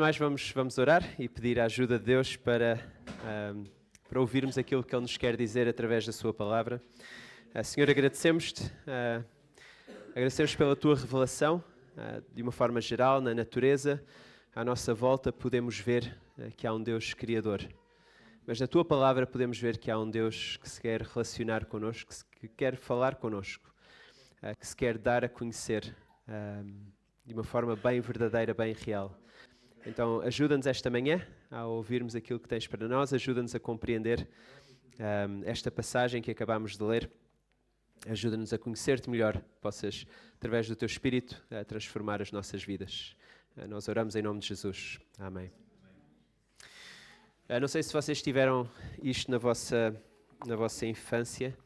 de mais, vamos orar e pedir a ajuda de Deus para ouvirmos aquilo que Ele nos quer dizer através da Sua palavra. Senhor, agradecemos-te pela Tua revelação, de uma forma geral, na natureza. À nossa volta podemos ver que há um Deus Criador. Mas na Tua palavra podemos ver que há um Deus que se quer relacionar connosco, que quer falar connosco, que se quer dar a conhecer de uma forma bem verdadeira, bem real. Então, ajuda-nos esta manhã a ouvirmos aquilo que tens para nós, ajuda-nos a compreender esta passagem que acabámos de ler, ajuda-nos a conhecer-te melhor, possas, através do teu Espírito, transformar as nossas vidas. Nós oramos em nome de Jesus. Amém. Não sei se vocês tiveram isto na vossa infância.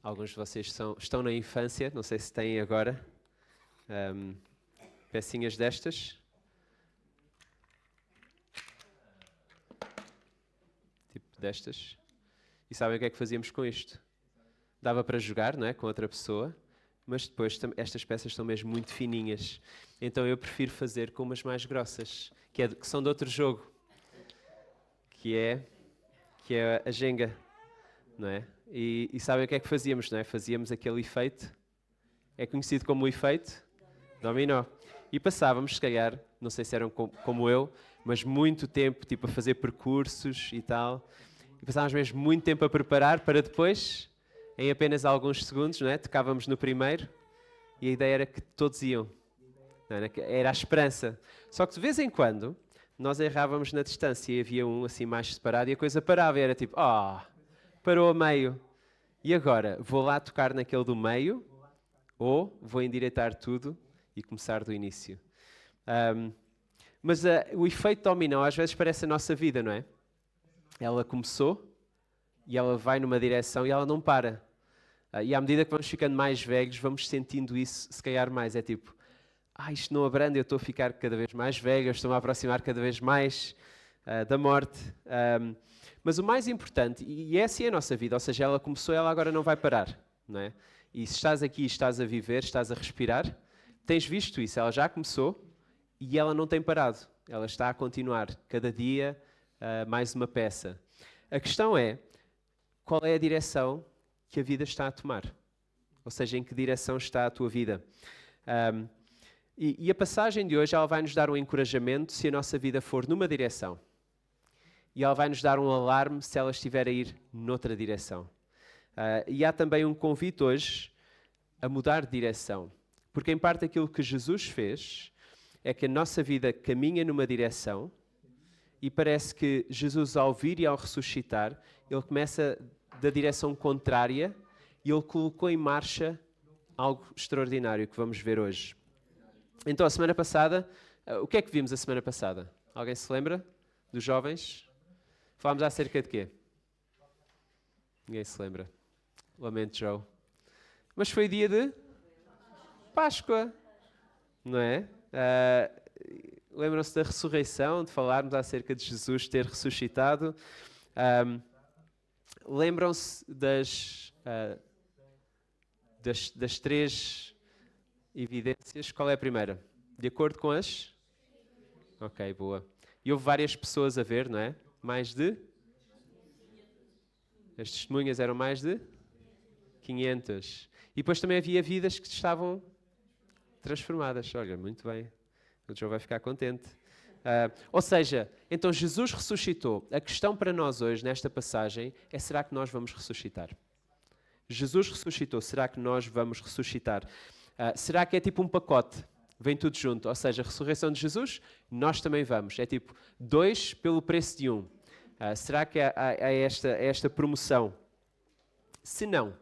Alguns de vocês estão na infância, não sei se têm agora. Pecinhas destas. Tipo destas. E sabem o que é que fazíamos com isto? Dava para jogar, não é? Com outra pessoa, mas depois estas peças são mesmo muito fininhas. Então eu prefiro fazer com umas mais grossas, que são de outro jogo, que é a Jenga, não é? E sabem o que é que fazíamos, não é? Fazíamos aquele efeito, é conhecido como o efeito dominó. E passávamos, se calhar, não sei se eram como eu, mas muito tempo tipo, a fazer percursos e tal. E passávamos mesmo muito tempo a preparar para depois, em apenas alguns segundos, não é? Tocávamos no primeiro e a ideia era que todos iam. Não era a esperança. Só que de vez em quando nós errávamos na distância e havia um assim mais separado e a coisa parava e era tipo, parou a meio. E agora, vou lá tocar naquele do meio ou vou endireitar tudo e começar do início? Mas o efeito dominó às vezes parece a nossa vida, não é? Ela começou e ela vai numa direção e ela não para. E à medida que vamos ficando mais velhos, vamos sentindo isso, se calhar mais. É tipo, isto não abranda, eu estou a ficar cada vez mais velho, eu estou-me a aproximar cada vez mais da morte. Mas o mais importante, e essa é a nossa vida, ou seja, ela começou, ela agora não vai parar, não é? E se estás aqui, estás a viver, estás a respirar, tens visto isso, ela já começou e ela não tem parado. Ela está a continuar, cada dia mais uma peça. A questão é, qual é a direção que a vida está a tomar? Ou seja, em que direção está a tua vida? E a passagem de hoje ela vai nos dar um encorajamento se a nossa vida for numa direção. E ela vai nos dar um alarme se ela estiver a ir noutra direção. E há também um convite hoje a mudar de direção. Porque em parte aquilo que Jesus fez é que a nossa vida caminha numa direção e parece que Jesus, ao vir e ao ressuscitar, ele começa da direção contrária e ele colocou em marcha algo extraordinário que vamos ver hoje. Então, a semana passada, o que é que vimos a semana passada? Alguém se lembra? Dos jovens? Falámos acerca de quê? Ninguém se lembra. Lamento, Joe. Mas foi dia de Páscoa, não é? Lembram-se da ressurreição, de falarmos acerca de Jesus ter ressuscitado. Lembram-se das três evidências. Qual é a primeira? De acordo com as? Ok, boa. E houve várias pessoas a ver, não é? Mais de? As testemunhas eram mais de? 500. E depois também havia vidas que estavam transformadas. Olha, muito bem. O João vai ficar contente. Ou seja, então Jesus ressuscitou. A questão para nós hoje, nesta passagem, é: será que nós vamos ressuscitar? Jesus ressuscitou. Será que nós vamos ressuscitar? Será que é tipo um pacote? Vem tudo junto. Ou seja, a ressurreição de Jesus, nós também vamos. É tipo 2 pelo preço de 1. Será que há esta promoção? Se não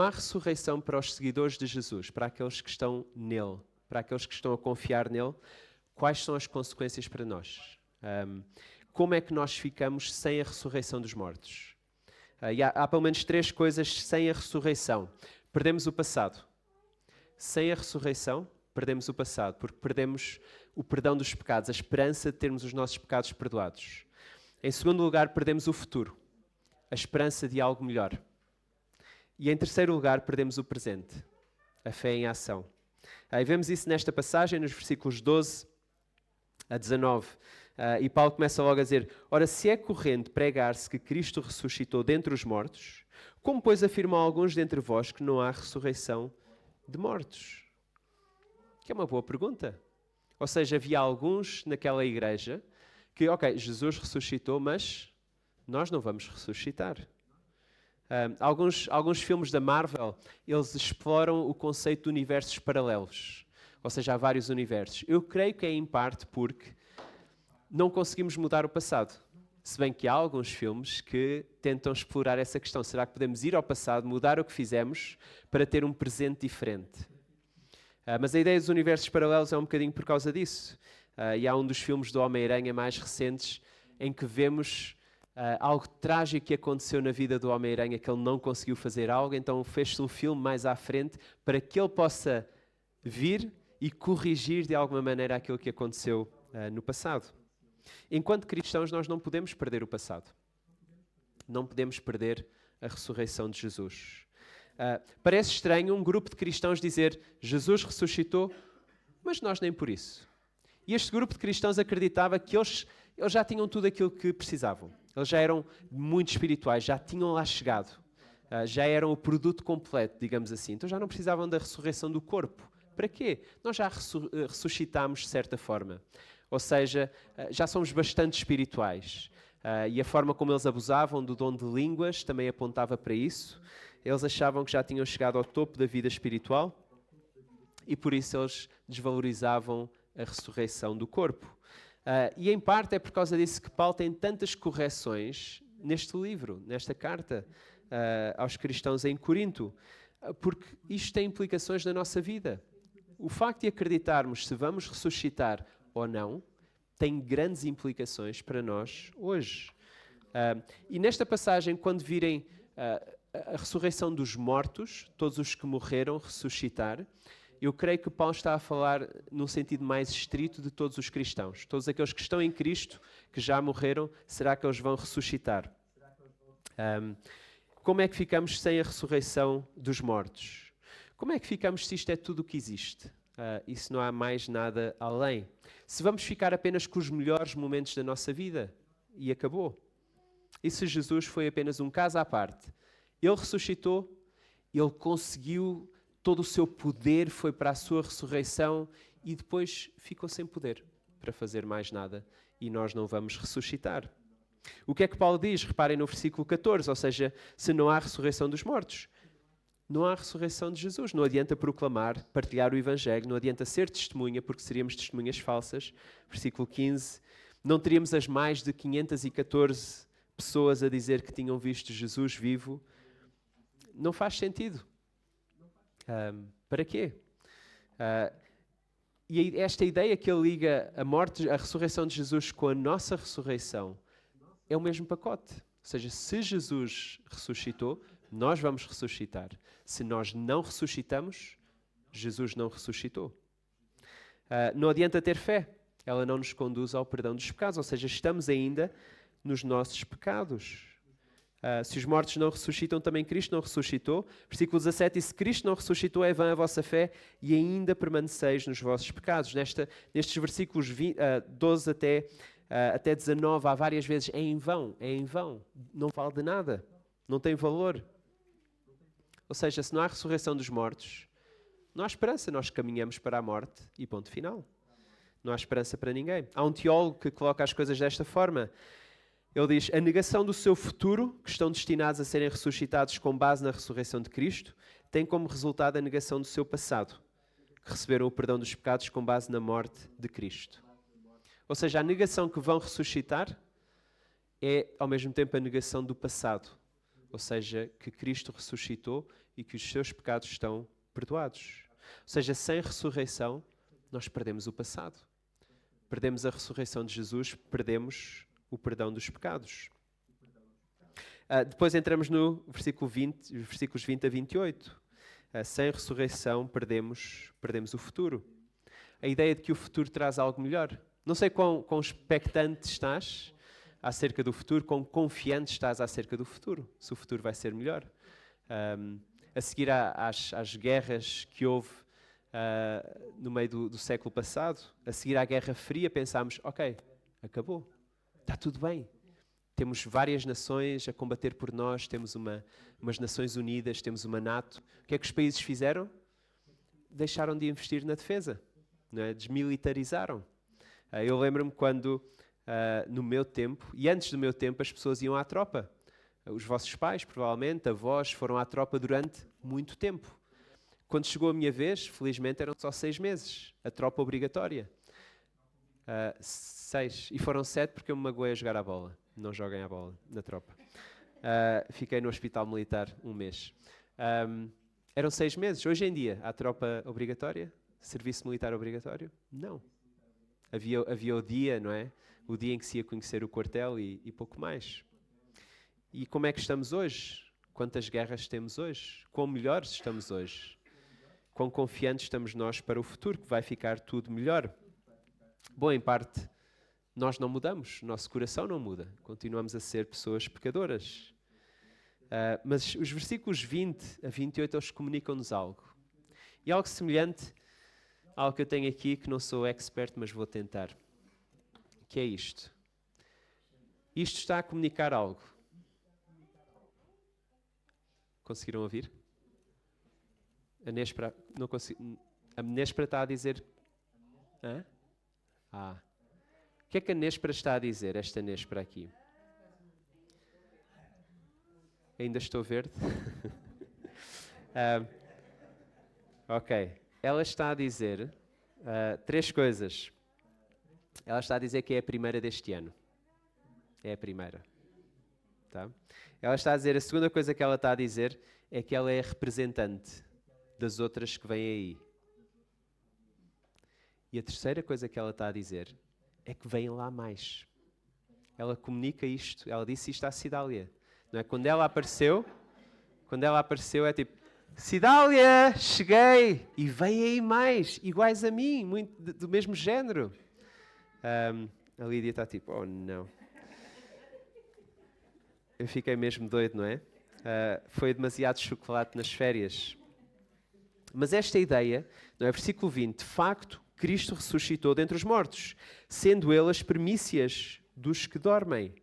há ressurreição para os seguidores de Jesus, para aqueles que estão nele, para aqueles que estão a confiar nele, quais são as consequências para nós? Como é que nós ficamos sem a ressurreição dos mortos? E há pelo menos 3 coisas sem a ressurreição. Perdemos o passado. Sem a ressurreição, perdemos o passado, porque perdemos o perdão dos pecados, a esperança de termos os nossos pecados perdoados. Em segundo lugar, perdemos o futuro, a esperança de algo melhor. E em terceiro lugar, perdemos o presente, a fé em ação. E vemos isso nesta passagem, nos versículos 12 a 19. E Paulo começa logo a dizer: ora, se é corrente pregar-se que Cristo ressuscitou dentre os mortos, como pois afirmam alguns dentre vós que não há ressurreição de mortos? Que é uma boa pergunta. Ou seja, havia alguns naquela igreja que, ok, Jesus ressuscitou, mas nós não vamos ressuscitar. Alguns filmes da Marvel, eles exploram o conceito de universos paralelos. Ou seja, há vários universos. Eu creio que é em parte porque não conseguimos mudar o passado. Se bem que há alguns filmes que tentam explorar essa questão. Será que podemos ir ao passado, mudar o que fizemos para ter um presente diferente? Mas a ideia dos universos paralelos é um bocadinho por causa disso. E há um dos filmes do Homem-Aranha mais recentes em que vemos algo trágico que aconteceu na vida do Homem-Aranha, que ele não conseguiu fazer algo, então fez-se um filme mais à frente para que ele possa vir e corrigir de alguma maneira aquilo que aconteceu no passado. Enquanto cristãos, nós não podemos perder o passado. Não podemos perder a ressurreição de Jesus. Parece estranho um grupo de cristãos dizer Jesus ressuscitou, mas nós nem por isso. E este grupo de cristãos acreditava que eles já tinham tudo aquilo que precisavam. Eles já eram muito espirituais, já tinham lá chegado. Já eram o produto completo, digamos assim. Então já não precisavam da ressurreição do corpo. Para quê? Nós já ressuscitámos de certa forma. Ou seja, já somos bastante espirituais. E a forma como eles abusavam do dom de línguas também apontava para isso. Eles achavam que já tinham chegado ao topo da vida espiritual e por isso eles desvalorizavam a ressurreição do corpo. E em parte é por causa disso que Paulo tem tantas correções neste livro, nesta carta aos cristãos em Corinto, porque isto tem implicações na nossa vida. O facto de acreditarmos se vamos ressuscitar ou não tem grandes implicações para nós hoje. E nesta passagem, quando virem a ressurreição dos mortos, todos os que morreram ressuscitar, eu creio que Paulo está a falar num sentido mais estrito de todos os cristãos. Todos aqueles que estão em Cristo, que já morreram, será que eles vão ressuscitar? Como é que ficamos sem a ressurreição dos mortos? Como é que ficamos se isto é tudo o que existe? E se não há mais nada além? Se vamos ficar apenas com os melhores momentos da nossa vida e acabou? E se Jesus foi apenas um caso à parte? Ele ressuscitou, ele conseguiu, todo o seu poder foi para a sua ressurreição e depois ficou sem poder para fazer mais nada e nós não vamos ressuscitar. O que é que Paulo diz? Reparem no versículo 14, ou seja, se não há ressurreição dos mortos, não há ressurreição de Jesus. Não adianta proclamar, partilhar o Evangelho, não adianta ser testemunha, porque seríamos testemunhas falsas. Versículo 15, não teríamos as mais de 514 pessoas a dizer que tinham visto Jesus vivo. Não faz sentido. Para quê? E esta ideia que ele liga a morte, a ressurreição de Jesus com a nossa ressurreição é o mesmo pacote. Ou seja, se Jesus ressuscitou, nós vamos ressuscitar. Se nós não ressuscitamos, Jesus não ressuscitou. Não adianta ter fé. Ela não nos conduz ao perdão dos pecados. Ou seja, estamos ainda nos nossos pecados. Se os mortos não ressuscitam, também Cristo não ressuscitou. Versículo 17, e se Cristo não ressuscitou, é vã a vossa fé e ainda permaneceis nos vossos pecados. Nestes versículos 12 até 19, há várias vezes, é em vão, não vale de nada, não tem valor. Ou seja, se não há ressurreição dos mortos, não há esperança, nós caminhamos para a morte e ponto final. Não há esperança para ninguém. Há um teólogo que coloca as coisas desta forma. Ele diz, a negação do seu futuro, que estão destinados a serem ressuscitados com base na ressurreição de Cristo, tem como resultado a negação do seu passado, que receberam o perdão dos pecados com base na morte de Cristo. Ou seja, a negação que vão ressuscitar é, ao mesmo tempo, a negação do passado. Ou seja, que Cristo ressuscitou e que os seus pecados estão perdoados. Ou seja, sem ressurreição, nós perdemos o passado. Perdemos a ressurreição de Jesus, perdemos o perdão dos pecados. Depois entramos no versículos 20 a 28. Sem ressurreição, perdemos o futuro. A ideia de que o futuro traz algo melhor. Não sei quão expectante estás acerca do futuro, quão confiante estás acerca do futuro, se o futuro vai ser melhor. A seguir às guerras que houve no meio do século passado. A seguir à Guerra Fria pensámos, ok, acabou, está tudo bem. Temos várias nações a combater por nós, temos umas Nações Unidas, temos uma NATO. O que é que os países fizeram? Deixaram de investir na defesa, não é? Desmilitarizaram. Eu lembro-me quando, no meu tempo, e antes do meu tempo, as pessoas iam à tropa. Os vossos pais, provavelmente, avós, foram à tropa durante muito tempo. Quando chegou a minha vez, felizmente, eram só 6 meses, a tropa obrigatória. 6. E foram 7 porque eu me magoei a jogar a bola. Não joguem a bola na tropa. Fiquei no hospital militar 1 mês. Eram 6 meses. Hoje em dia, há tropa obrigatória? Serviço militar obrigatório? Não. Havia o dia, não é? O dia em que se ia conhecer o quartel e pouco mais. E como é que estamos hoje? Quantas guerras temos hoje? Quão melhores estamos hoje? Quão confiantes estamos nós para o futuro, que vai ficar tudo melhor? Bom, em parte, nós não mudamos, nosso coração não muda. Continuamos a ser pessoas pecadoras. Mas os versículos 20 a 28, eles comunicam-nos algo. E algo semelhante ao que eu tenho aqui, que não sou expert, mas vou tentar. Que é isto. Isto está a comunicar algo. Conseguiram ouvir? A Nespra, não consigo. A Nespra está a dizer... Hã? O que é que a Nespra está a dizer, esta Nespra aqui? Ainda estou verde? Ok. Ela está a dizer 3 coisas. Ela está a dizer que é a primeira deste ano. É a primeira. Tá? Ela está a dizer, a segunda coisa que ela está a dizer é que ela é representante das outras que vêm aí. E a terceira coisa que ela está a dizer é que vêm lá mais. Ela comunica isto, ela disse isto à Cidália. Não é? Quando ela apareceu é tipo, Cidália, cheguei! E vem aí mais, iguais a mim, muito do mesmo género. A Lídia está tipo, oh não. Eu fiquei mesmo doido, não é? Foi demasiado chocolate nas férias. Mas esta ideia, não é? Versículo 20, de facto, Cristo ressuscitou dentre os mortos, sendo Ele as primícias dos que dormem.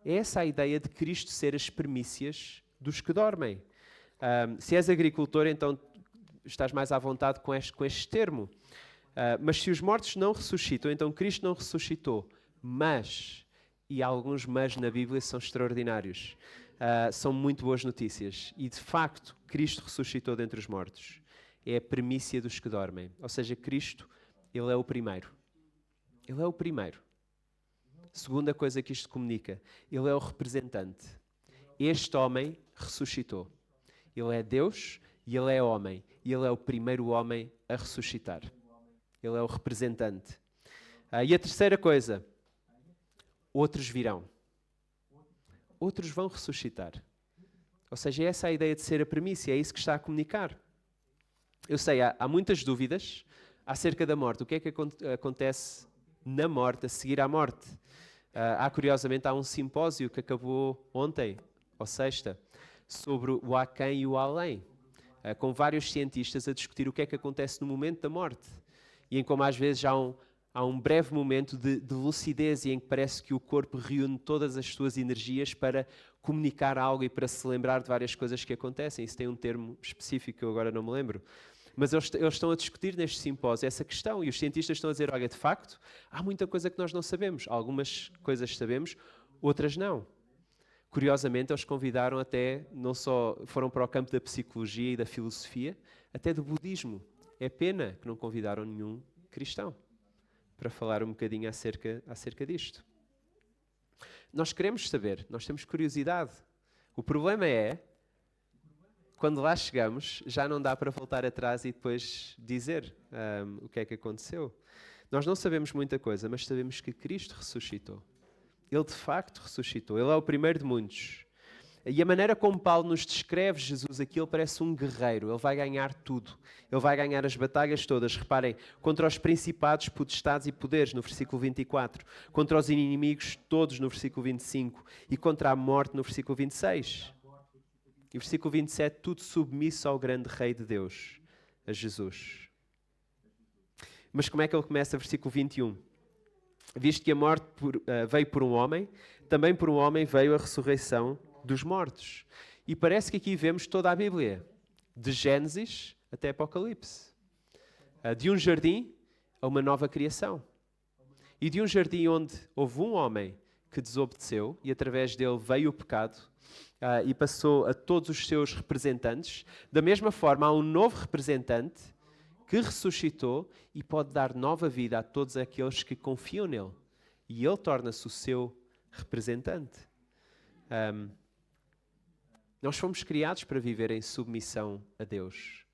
É essa a ideia de Cristo ser as primícias dos que dormem. Se és agricultor, então estás mais à vontade com este termo. Mas se os mortos não ressuscitam, então Cristo não ressuscitou. Mas, e alguns mas na Bíblia são extraordinários, são muito boas notícias. E de facto, Cristo ressuscitou dentre os mortos. É a primícia dos que dormem. Ou seja, Cristo, Ele é o primeiro. Ele é o primeiro. Segunda coisa que isto comunica, Ele é o representante. Este homem ressuscitou. Ele é Deus e Ele é homem. E Ele é o primeiro homem a ressuscitar. Ele é o representante. E a terceira coisa, outros virão. Outros vão ressuscitar. Ou seja, essa é a ideia de ser a primícia, é isso que está a comunicar. Eu sei, há muitas dúvidas acerca da morte. O que é que acontece na morte, a seguir à morte? Curiosamente, há um simpósio que acabou ontem, ou sexta, sobre o aquém e o além, com vários cientistas a discutir o que é que acontece no momento da morte. E em como às vezes há um breve momento de lucidez e em que parece que o corpo reúne todas as suas energias para comunicar algo e para se lembrar de várias coisas que acontecem. Isso tem um termo específico que eu agora não me lembro. Mas eles estão a discutir neste simpósio essa questão e os cientistas estão a dizer, olha, de facto, há muita coisa que nós não sabemos. Algumas coisas sabemos, outras não. Curiosamente, eles convidaram até, não só foram para o campo da psicologia e da filosofia, até do budismo. É pena que não convidaram nenhum cristão para falar um bocadinho acerca disto. Nós queremos saber, nós temos curiosidade. O problema é, quando lá chegamos, já não dá para voltar atrás e depois dizer o que é que aconteceu. Nós não sabemos muita coisa, mas sabemos que Cristo ressuscitou. Ele de facto ressuscitou. Ele é o primeiro de muitos. E a maneira como Paulo nos descreve Jesus aqui, ele parece um guerreiro. Ele vai ganhar tudo. Ele vai ganhar as batalhas todas. Reparem, contra os principados, potestades e poderes, no versículo 24. Contra os inimigos todos, no versículo 25. E contra a morte, no versículo 26. E versículo 27, tudo submisso ao grande Rei de Deus. a Jesus. Mas como é que ele começa? Versículo 21. Visto que a morte veio por um homem, também por um homem veio a ressurreição dos mortos. E parece que aqui vemos toda a Bíblia, de Gênesis até Apocalipse. De um jardim a uma nova criação. E de um jardim onde houve um homem que desobedeceu e através dele veio o pecado e passou a todos os seus representantes, da mesma forma há um novo representante que ressuscitou e pode dar nova vida a todos aqueles que confiam nele. E ele torna-se o seu representante. Nós fomos criados para viver em submissão a Deus.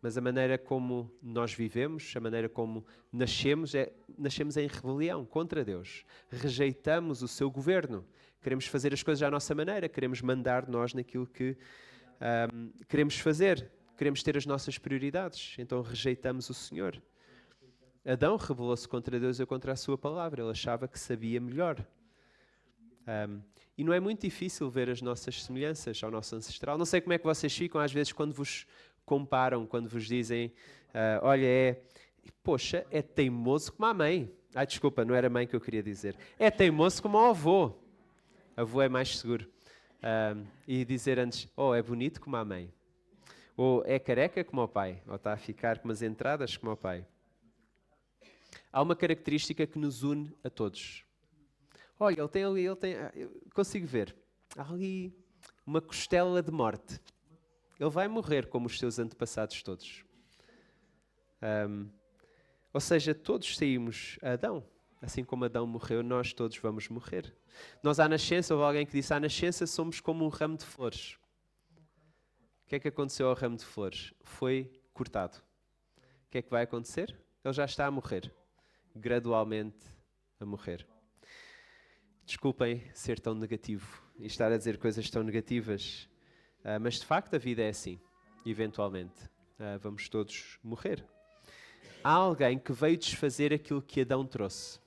Mas a maneira como nós vivemos, a maneira como nascemos em rebelião contra Deus. Rejeitamos o seu governo. Queremos fazer as coisas à nossa maneira. Queremos mandar nós naquilo que queremos fazer. Queremos ter as nossas prioridades. Então rejeitamos o Senhor. Adão rebelou-se contra Deus e contra a sua palavra. Ele achava que sabia melhor. E não é muito difícil ver as nossas semelhanças ao nosso ancestral. Não sei como é que vocês ficam às vezes quando vos comparam, quando vos dizem, olha, poxa, é teimoso como a mãe. Desculpa, não era mãe que eu queria dizer. É teimoso como o avô. Avô é mais seguro. E dizer antes, é bonito como a mãe. Ou é careca como o pai. Ou está a ficar com umas entradas como o pai. Há uma característica que nos une a todos. Olha, ele tem ali, eu consigo ver. Há ali uma costela de morte. Ele vai morrer como os seus antepassados todos. Ou seja, todos saímos a Adão. Assim como Adão morreu, nós todos vamos morrer. Nós à nascença, houve alguém que disse, à nascença somos como um ramo de flores. O que é que aconteceu ao ramo de flores? Foi cortado. O que é que vai acontecer? Ele já está a morrer. Gradualmente a morrer. Desculpem ser tão negativo e estar a dizer coisas tão negativas. Mas de facto a vida é assim. Eventualmente. Vamos todos morrer. Há alguém que veio desfazer aquilo que Adão trouxe.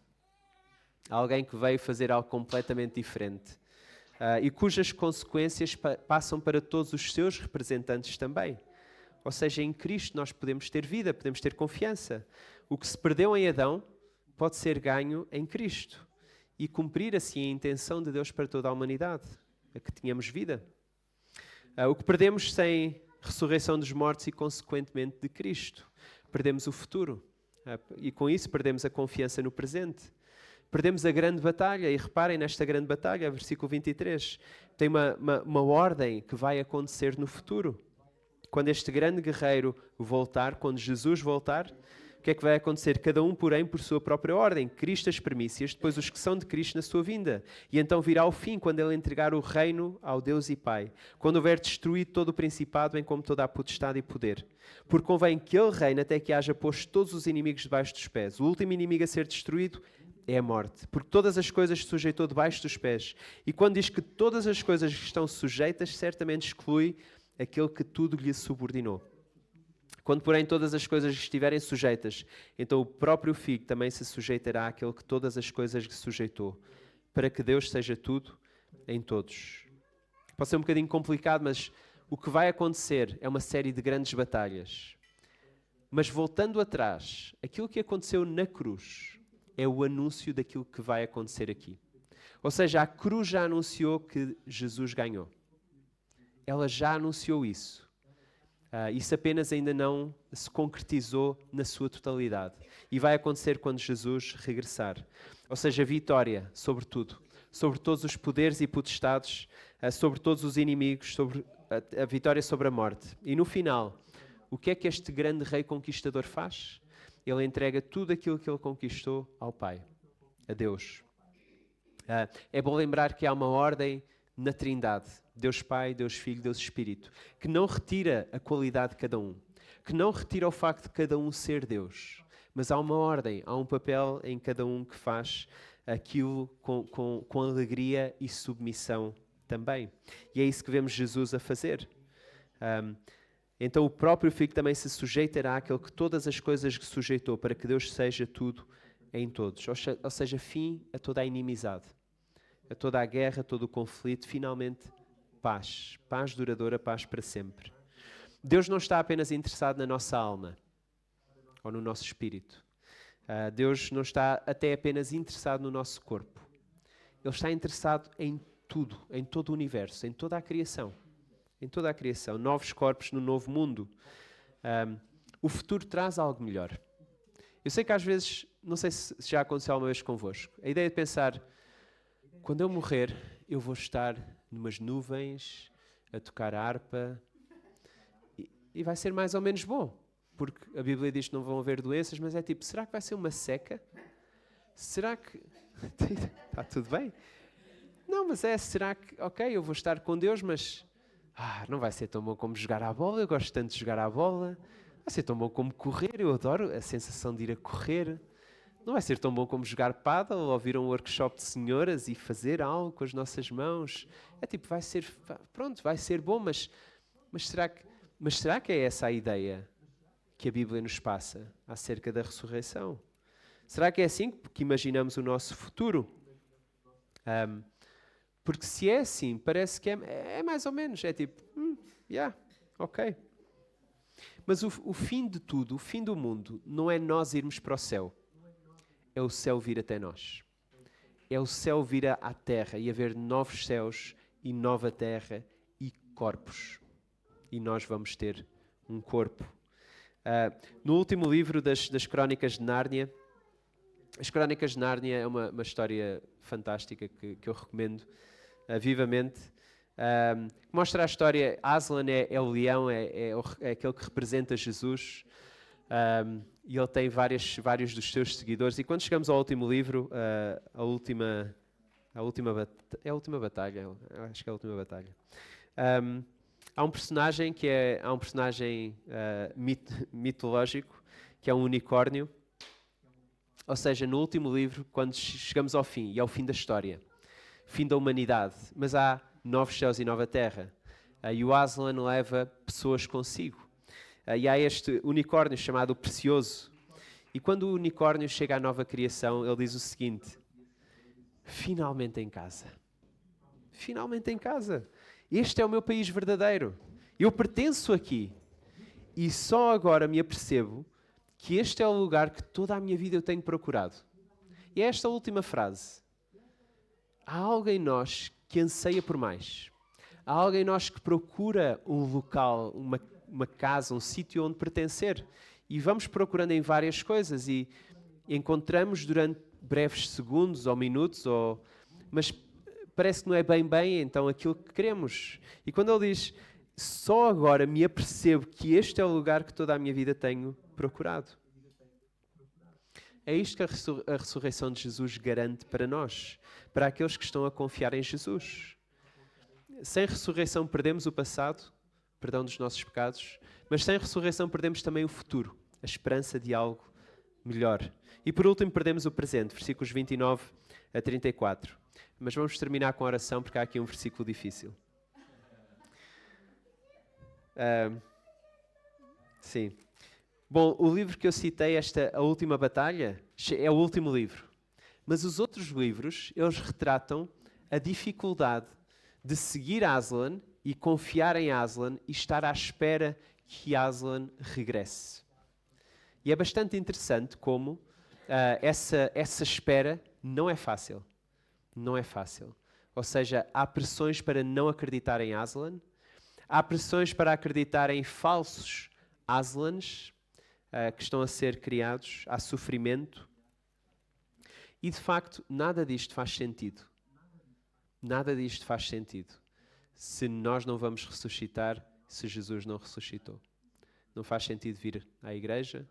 Há alguém que veio fazer algo completamente diferente. E cujas consequências passam para todos os seus representantes também. Ou seja, em Cristo nós podemos ter vida, podemos ter confiança. O que se perdeu em Adão pode ser ganho em Cristo. E cumprir assim a intenção de Deus para toda a humanidade. A que tenhamos vida. O que perdemos sem ressurreição dos mortos e consequentemente de Cristo. Perdemos o futuro. E com isso perdemos a confiança no presente. Perdemos a grande batalha. E reparem nesta grande batalha, versículo 23. Tem uma ordem que vai acontecer no futuro. Quando este grande guerreiro voltar, quando Jesus voltar, o que é que vai acontecer? Cada um, porém, por sua própria ordem. Cristo as primícias, depois os que são de Cristo na sua vinda. E então virá o fim, quando ele entregar o reino ao Deus e Pai. Quando houver destruído todo o principado, bem como toda a potestade e poder. Porque convém que ele reine até que haja posto todos os inimigos debaixo dos pés. O último inimigo a ser destruído é a morte. Porque todas as coisas se sujeitou debaixo dos pés. E quando diz que todas as coisas estão sujeitas, certamente exclui aquele que tudo lhe subordinou. Quando, porém, todas as coisas estiverem sujeitas, então o próprio Filho também se sujeitará àquele que todas as coisas lhe sujeitou, para que Deus seja tudo em todos. Pode ser um bocadinho complicado, mas o que vai acontecer é uma série de grandes batalhas. Mas voltando atrás, aquilo que aconteceu na cruz é o anúncio daquilo que vai acontecer aqui. Ou seja, a cruz já anunciou que Jesus ganhou. Ela já anunciou isso. Isso apenas ainda não se concretizou na sua totalidade. E vai acontecer quando Jesus regressar. Ou seja, vitória sobre tudo. Sobre todos os poderes e potestades, sobre todos os inimigos, sobre a vitória sobre a morte. E no final, o que é que este grande rei conquistador faz? Ele entrega tudo aquilo que ele conquistou ao Pai, a Deus. É bom lembrar que há uma ordem na Trindade, Deus Pai, Deus Filho, Deus Espírito, que não retira a qualidade de cada um, que não retira o facto de cada um ser Deus, mas há uma ordem, há um papel em cada um que faz aquilo com alegria e submissão também. E é isso que vemos Jesus a fazer. Então o próprio Filho também se sujeitará àquele que todas as coisas lhe sujeitou, para que Deus seja tudo em todos. Ou seja, fim a toda a inimizade, a toda a guerra, a todo o conflito, finalmente paz. Paz duradoura, paz para sempre. Deus não está apenas interessado na nossa alma ou no nosso espírito. Deus não está até apenas interessado no nosso corpo. Ele está interessado em tudo, em todo o universo, em toda a criação. Em toda a criação. Novos corpos no novo mundo. O futuro traz algo melhor. Eu sei que às vezes, não sei se já aconteceu alguma vez convosco, a ideia de pensar, quando eu morrer, eu vou estar numas nuvens, a tocar harpa, e vai ser mais ou menos bom. Porque a Bíblia diz que não vão haver doenças, mas é tipo, será que vai ser uma seca? Será que... Está tudo bem? Não, mas será que... Ok, eu vou estar com Deus, mas... não vai ser tão bom como jogar à bola, eu gosto tanto de jogar à bola. Vai ser tão bom como correr, eu adoro a sensação de ir a correr. Não vai ser tão bom como jogar pádel ou ouvir um workshop de senhoras e fazer algo com as nossas mãos. É tipo, vai ser... Pronto, vai ser bom, mas será que é essa a ideia que a Bíblia nos passa acerca da ressurreição? Será que é assim que imaginamos o nosso futuro? Porque se é assim, parece que é mais ou menos. É tipo, ok. Mas o fim de tudo, o fim do mundo, não é nós irmos para o céu. É o céu vir até nós. É o céu vir à terra e haver novos céus e nova terra e corpos. E nós vamos ter um corpo. No último livro das Crónicas de Nárnia, as Crónicas de Nárnia é uma história fantástica que eu recomendo vivamente. Mostra a história, Aslan é o leão, é aquele que representa Jesus, e ele tem vários dos seus seguidores. E quando chegamos ao último livro, a última batalha, acho que é a última batalha. Há um personagem mitológico, que é um unicórnio. Ou seja, no último livro, quando chegamos ao fim, e ao fim da história, fim da humanidade, mas há novos céus e nova terra. E o Aslan leva pessoas consigo. E há este unicórnio chamado Precioso. E quando o unicórnio chega à nova criação, ele diz o seguinte: finalmente em casa. Finalmente em casa. Este é o meu país verdadeiro. Eu pertenço aqui. E só agora me apercebo que este é o lugar que toda a minha vida eu tenho procurado. E é esta última frase. Há algo em nós que anseia por mais. Há algo em nós que procura um local, uma casa, um sítio onde pertencer. E vamos procurando em várias coisas e encontramos durante breves segundos ou minutos, mas parece que não é bem então aquilo que queremos. E quando ele diz, só agora me apercebo que este é o lugar que toda a minha vida tenho procurado. É isto que a ressurreição de Jesus garante para nós, para aqueles que estão a confiar em Jesus. Sem ressurreição perdemos o passado, perdão dos nossos pecados, mas sem ressurreição perdemos também o futuro, a esperança de algo melhor. E por último perdemos o presente, versículos 29 a 34. Mas vamos terminar com a oração porque há aqui um versículo difícil. Sim. Bom, o livro que eu citei, A Última Batalha, é o último livro. Mas os outros livros, eles retratam a dificuldade de seguir Aslan e confiar em Aslan e estar à espera que Aslan regresse. E é bastante interessante como essa espera não é fácil. Não é fácil. Ou seja, há pressões para não acreditar em Aslan, há pressões para acreditar em falsos Aslans que estão a ser criados, há sofrimento. E de facto, nada disto faz sentido. Nada disto faz sentido se nós não vamos ressuscitar, se Jesus não ressuscitou. Não faz sentido vir à igreja,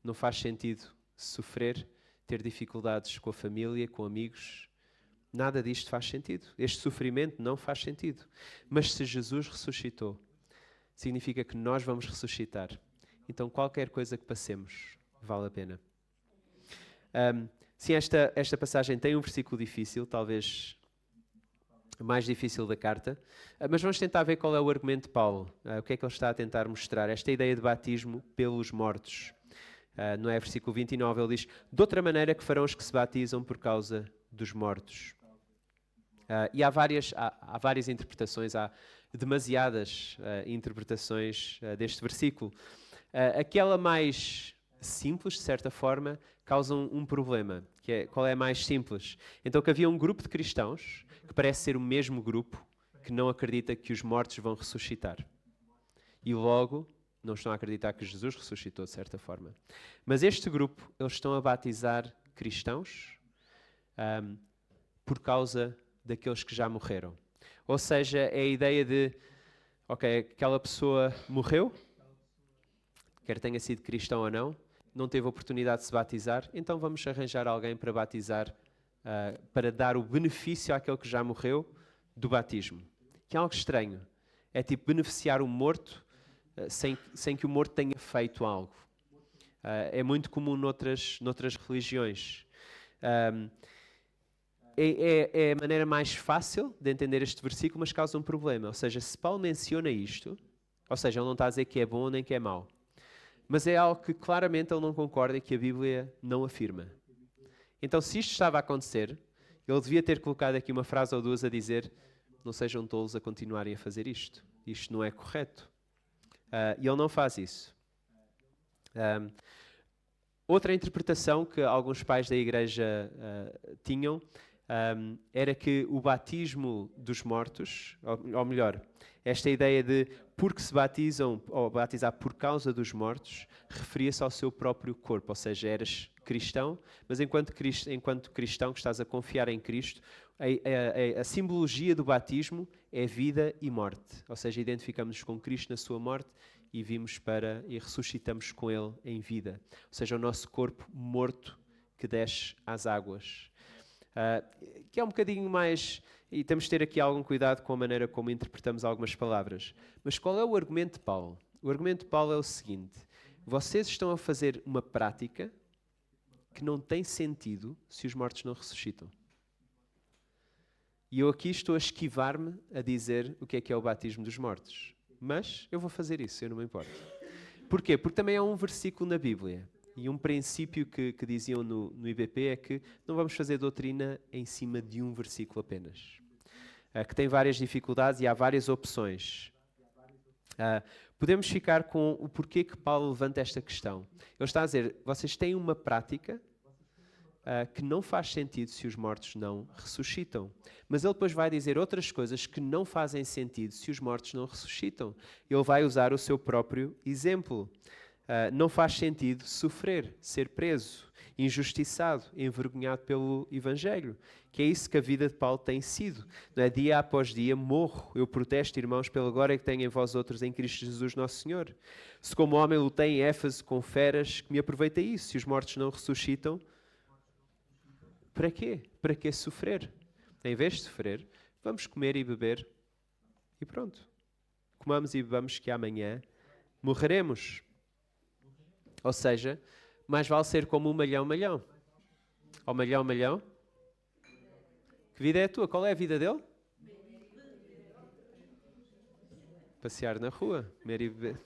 não faz sentido sofrer, ter dificuldades com a família, com amigos. Nada disto faz sentido. Este sofrimento não faz sentido. Mas se Jesus ressuscitou, significa que nós vamos ressuscitar. Então qualquer coisa que passemos vale a pena. Sim, esta passagem tem um versículo difícil, talvez mais difícil da carta, mas vamos tentar ver qual é o argumento de Paulo. O que é que ele está a tentar mostrar? Esta ideia de batismo pelos mortos. Não é versículo 29, ele diz: de outra maneira que farão os que se batizam por causa dos mortos. E há várias interpretações. Há demasiadas interpretações deste versículo. Aquela mais simples, de certa forma, causa um problema, que é qual é a mais simples. Então que havia um grupo de cristãos que parece ser o mesmo grupo que não acredita que os mortos vão ressuscitar. E logo não estão a acreditar que Jesus ressuscitou, de certa forma. Mas este grupo, eles estão a batizar cristãos por causa daqueles que já morreram. Ou seja, é a ideia de, ok, aquela pessoa morreu, quer tenha sido cristão ou não teve a oportunidade de se batizar, então vamos arranjar alguém para batizar, para dar o benefício àquele que já morreu do batismo. Que é algo estranho. É tipo beneficiar o morto sem que o morto tenha feito algo. É muito comum noutras religiões. É a maneira mais fácil de entender este versículo, mas causa um problema. Ou seja, se Paulo menciona isto, ou seja, ele não está a dizer que é bom nem que é mau, mas é algo que claramente ele não concorda e que a Bíblia não afirma. Então, se isto estava a acontecer, ele devia ter colocado aqui uma frase ou duas a dizer: não sejam tolos a continuarem a fazer isto. Isto não é correto. E ele não faz isso. Outra interpretação que alguns pais da igreja tinham era que o batismo dos mortos, ou melhor, esta ideia de porque se batizam, ou batizar por causa dos mortos, referia-se ao seu próprio corpo, ou seja, eras cristão, mas enquanto cristão que estás a confiar em Cristo, a simbologia do batismo é vida e morte, ou seja, identificamos-nos com Cristo na sua morte e e ressuscitamos com Ele em vida, ou seja, o nosso corpo morto que desce às águas. Que é um bocadinho mais... E temos de ter aqui algum cuidado com a maneira como interpretamos algumas palavras. Mas qual é o argumento de Paulo? O argumento de Paulo é o seguinte: vocês estão a fazer uma prática que não tem sentido se os mortos não ressuscitam. E eu aqui estou a esquivar-me a dizer o que é o batismo dos mortos. Mas eu vou fazer isso, eu não me importo. Porquê? Porque também há um versículo na Bíblia. E um princípio que diziam no IBP é que não vamos fazer doutrina em cima de um versículo apenas. Que tem várias dificuldades e há várias opções. Podemos ficar com o porquê que Paulo levanta esta questão. Ele está a dizer, vocês têm uma prática que não faz sentido se os mortos não ressuscitam. Mas ele depois vai dizer outras coisas que não fazem sentido se os mortos não ressuscitam. Ele vai usar o seu próprio exemplo. Não faz sentido sofrer, ser preso, injustiçado, envergonhado pelo Evangelho, que é isso que a vida de Paulo tem sido. Não é? Dia após dia morro, eu protesto, irmãos, pela glória que tenho em vós outros em Cristo Jesus nosso Senhor. Se como homem lutei em Éfeso com feras, que me aproveita isso. Se os mortos não ressuscitam, para quê? Para que sofrer? Em vez de sofrer, vamos comer e beber e pronto. Comamos e bebamos que amanhã morreremos. Ou seja, mais vale ser como um malhão. Ou malhão. Que vida é a tua? Qual é a vida dele? Passear na rua, comer e beber.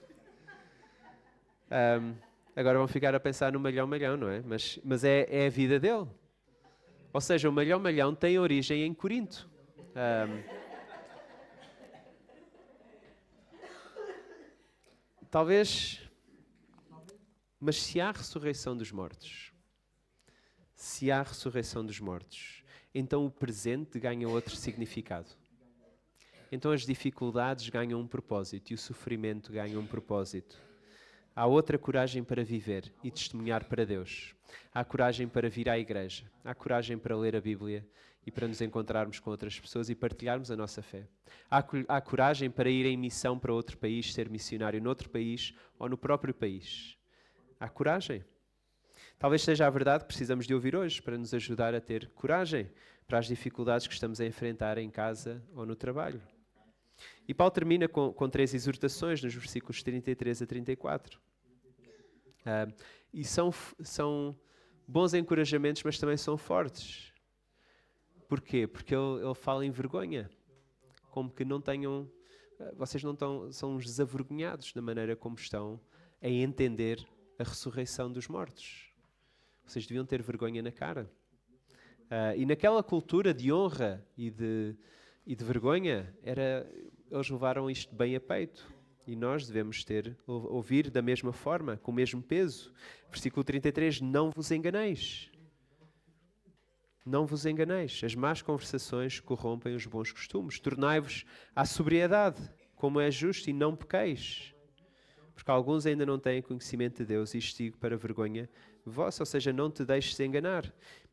Agora vão ficar a pensar no malhão, não é? Mas é a vida dele. Ou seja, o malhão tem origem em Corinto. Talvez... Mas se há ressurreição dos mortos, então o presente ganha outro significado. Então as dificuldades ganham um propósito e o sofrimento ganha um propósito. Há outra coragem para viver e testemunhar para Deus. Há coragem para vir à igreja. Há coragem para ler a Bíblia e para nos encontrarmos com outras pessoas e partilharmos a nossa fé. Há coragem para ir em missão para outro país, ser missionário noutro país ou no próprio país. Há coragem. Talvez seja a verdade que precisamos de ouvir hoje para nos ajudar a ter coragem para as dificuldades que estamos a enfrentar em casa ou no trabalho. E Paulo termina com 3 exortações nos versículos 33 a 34. E são bons encorajamentos, mas também são fortes. Porquê? Porque ele fala em vergonha. Como que não tenham... Vocês não estão... São uns desavergonhados na maneira como estão a entender a ressurreição dos mortos. Vocês deviam ter vergonha na cara. E naquela cultura de honra e de vergonha, eles levaram isto bem a peito. E nós devemos ouvir da mesma forma, com o mesmo peso. Versículo 33, não vos enganeis. Não vos enganeis. As más conversações corrompem os bons costumes. Tornai-vos à sobriedade, como é justo, e não pequeis. Porque alguns ainda não têm conhecimento de Deus, e isto digo para vergonha vossa. Ou seja, não te deixes enganar.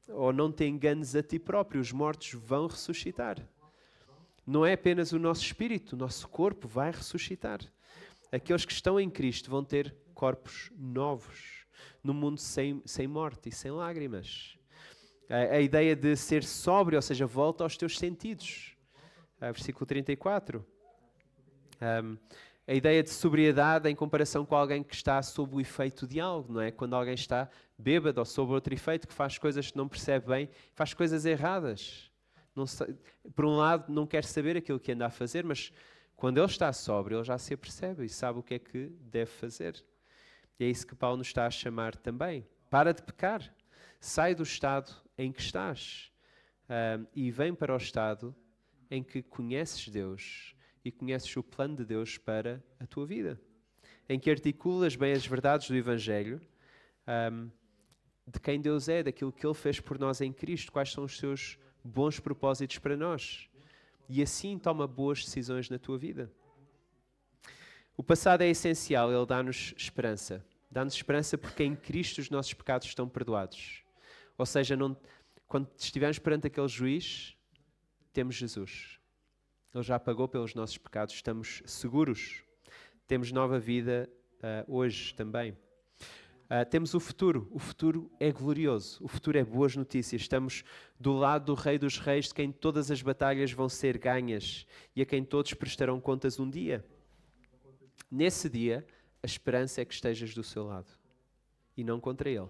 Ou não te enganes a ti próprio. Os mortos vão ressuscitar. Não é apenas o nosso espírito, o nosso corpo vai ressuscitar. Aqueles que estão em Cristo vão ter corpos novos, num mundo sem morte e sem lágrimas. A ideia de ser sóbrio, ou seja, volta aos teus sentidos. Versículo 34. A ideia de sobriedade em comparação com alguém que está sob o efeito de algo, não é? Quando alguém está bêbado ou sob outro efeito, que faz coisas que não percebe bem, faz coisas erradas. Por um lado, não quer saber aquilo que anda a fazer, mas quando ele está sóbrio, ele já se apercebe e sabe o que é que deve fazer. E é isso que Paulo nos está a chamar também. Para de pecar. Sai do estado em que estás e vem para o estado em que conheces Deus e conheces o plano de Deus para a tua vida. Em que articulas bem as verdades do Evangelho, de quem Deus é, daquilo que Ele fez por nós em Cristo, quais são os seus bons propósitos para nós. E assim toma boas decisões na tua vida. O passado é essencial, ele dá-nos esperança. Dá-nos esperança porque em Cristo os nossos pecados estão perdoados. Ou seja, quando estivermos perante aquele juiz, temos Jesus. Ele já pagou pelos nossos pecados, estamos seguros. Temos nova vida hoje também. Temos o futuro é glorioso, o futuro é boas notícias. Estamos do lado do Rei dos Reis, de quem todas as batalhas vão ser ganhas e a quem todos prestarão contas um dia. Nesse dia, a esperança é que estejas do seu lado e não contra Ele.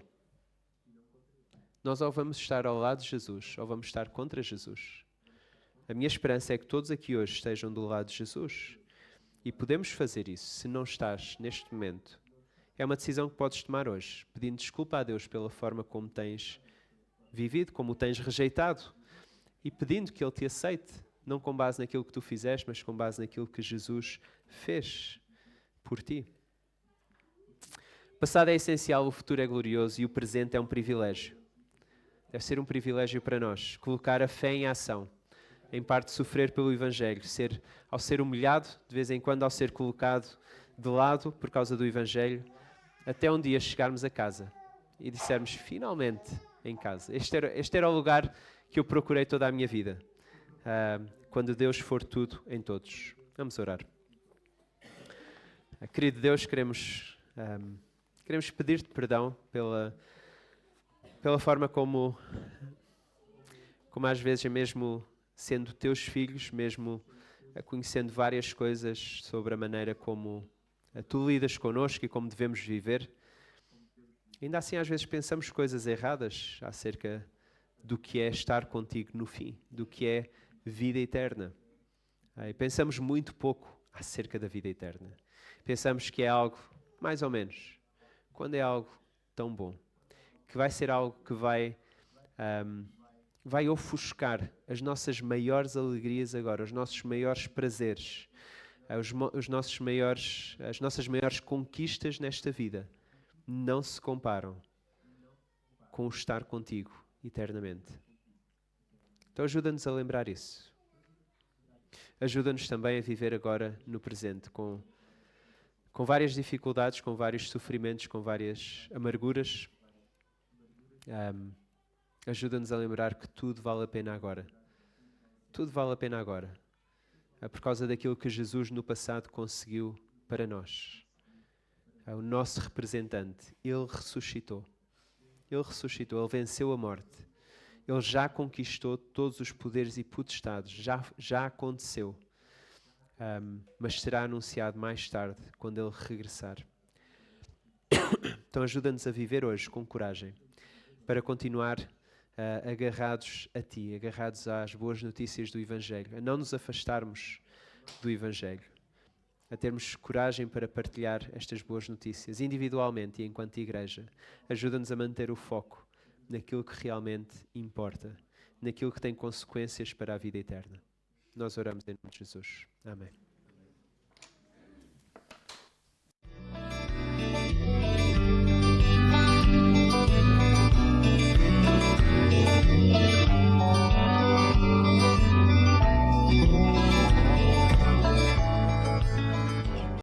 Nós ou vamos estar ao lado de Jesus ou vamos estar contra Jesus. A minha esperança é que todos aqui hoje estejam do lado de Jesus. E podemos fazer isso se não estás neste momento. É uma decisão que podes tomar hoje, pedindo desculpa a Deus pela forma como tens vivido, como o tens rejeitado, e pedindo que Ele te aceite, não com base naquilo que tu fizeste, mas com base naquilo que Jesus fez por ti. O passado é essencial, o futuro é glorioso e o presente é um privilégio. Deve ser um privilégio para nós, colocar a fé em ação, em parte sofrer pelo Evangelho, ao ser humilhado, de vez em quando ao ser colocado de lado por causa do Evangelho, até um dia chegarmos a casa e dissermos finalmente em casa. Este era o lugar que eu procurei toda a minha vida, quando Deus for tudo em todos. Vamos orar. Querido Deus, queremos pedir-te perdão pela forma como às vezes, mesmo sendo teus filhos, mesmo conhecendo várias coisas sobre a maneira como tu lidas connosco e como devemos viver, ainda assim às vezes pensamos coisas erradas acerca do que é estar contigo no fim, do que é vida eterna. E pensamos muito pouco acerca da vida eterna. Pensamos que é algo mais ou menos, quando é algo tão bom, que vai ser algo que vai ofuscar as nossas maiores alegrias agora, os nossos maiores prazeres, as nossas maiores conquistas nesta vida não se comparam com o estar contigo eternamente. Então ajuda-nos a lembrar isso. Ajuda-nos também a viver agora no presente, com várias dificuldades, com vários sofrimentos, com várias amarguras. Ajuda-nos a lembrar que tudo vale a pena agora. Tudo vale a pena agora. Por causa daquilo que Jesus no passado conseguiu para nós. O nosso representante, Ele ressuscitou. Ele ressuscitou, Ele venceu a morte. Ele já conquistou todos os poderes e potestades. Já aconteceu. Mas será anunciado mais tarde, quando Ele regressar. Então ajuda-nos a viver hoje com coragem, para continuar agarrados a Ti, agarrados às boas notícias do Evangelho, a não nos afastarmos do Evangelho, a termos coragem para partilhar estas boas notícias, individualmente e enquanto igreja. Ajuda-nos a manter o foco naquilo que realmente importa, naquilo que tem consequências para a vida eterna. Nós oramos em nome de Jesus. Amém.